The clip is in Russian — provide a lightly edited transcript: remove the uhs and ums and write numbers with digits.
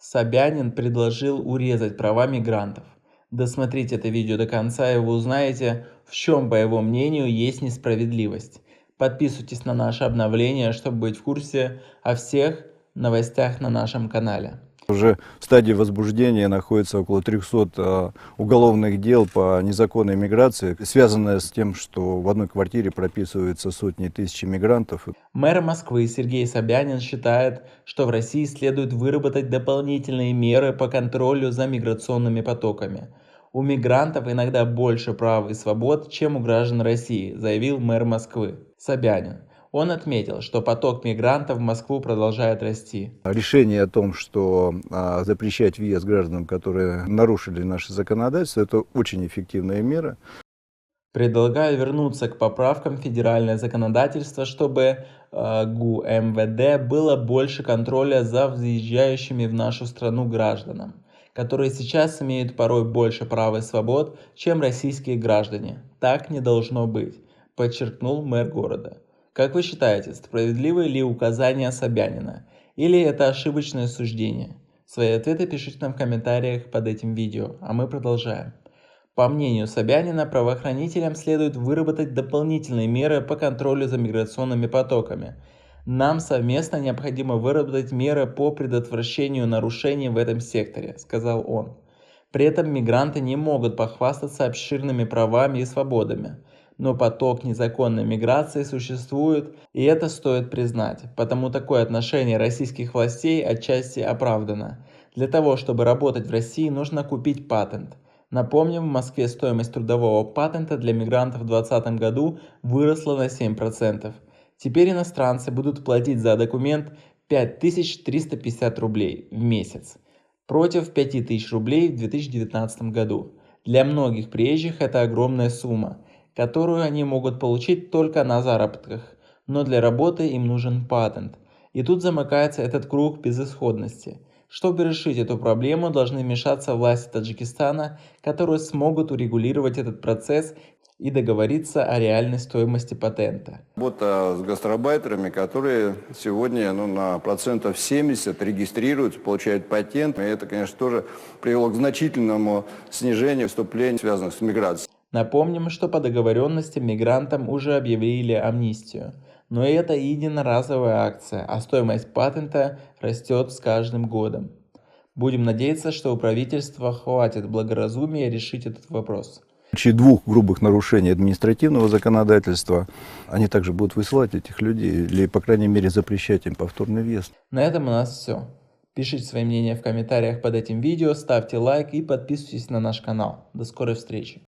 Собянин предложил урезать права мигрантов. Досмотрите это видео до конца, и вы узнаете, в чем, по его мнению, есть несправедливость. Подписывайтесь на наше обновление, чтобы быть в курсе о всех новостях на нашем канале. Уже в стадии возбуждения находится около 300 уголовных дел по незаконной миграции, связанное с тем, что в одной квартире прописываются сотни тысяч мигрантов. Мэр Москвы Сергей Собянин считает, что в России следует выработать дополнительные меры по контролю за миграционными потоками. У мигрантов иногда больше прав и свобод, чем у граждан России, заявил мэр Москвы Собянин. Он отметил, что поток мигрантов в Москву продолжает расти. Решение о том, что запрещать въезд гражданам, которые нарушили наше законодательство, это очень эффективная мера. Предлагаю вернуться к поправкам в федеральное законодательство, чтобы ГУ МВД было больше контроля за въезжающими в нашу страну гражданам, которые сейчас имеют порой больше прав и свобод, чем российские граждане. Так не должно быть, подчеркнул мэр города. Как вы считаете, справедливы ли указания Собянина? Или это ошибочное суждение? Свои ответы пишите нам в комментариях под этим видео, а мы продолжаем. По мнению Собянина, правоохранителям следует выработать дополнительные меры по контролю за миграционными потоками. Нам совместно необходимо выработать меры по предотвращению нарушений в этом секторе, сказал он. При этом мигранты не могут похвастаться обширными правами и свободами. Но поток незаконной миграции существует, и это стоит признать, потому такое отношение российских властей отчасти оправдано. Для того, чтобы работать в России, нужно купить патент. Напомним, в Москве стоимость трудового патента для мигрантов в 2020 году выросла на 7%. Теперь иностранцы будут платить за документ 5350 рублей в месяц, против 5000 рублей в 2019 году. Для многих приезжих это огромная сумма, которую они могут получить только на заработках, но для работы им нужен патент. И тут замыкается этот круг безысходности. Чтобы решить эту проблему, должны вмешаться власти Таджикистана, которые смогут урегулировать этот процесс и договориться о реальной стоимости патента. Работа с гастарбайтерами, которые сегодня на процентов 70 регистрируются, получают патент. И это, конечно, тоже привело к значительному снижению вступлений, связанных с миграцией. Напомним, что по договоренности мигрантам уже объявили амнистию. Но это единоразовая акция, а стоимость патента растет с каждым годом. Будем надеяться, что у правительства хватит благоразумия решить этот вопрос. В случае двух грубых нарушений административного законодательства они также будут высылать этих людей или, по крайней мере, запрещать им повторный въезд. На этом у нас все. Пишите свои мнения в комментариях под этим видео, ставьте лайк и подписывайтесь на наш канал. До скорой встречи.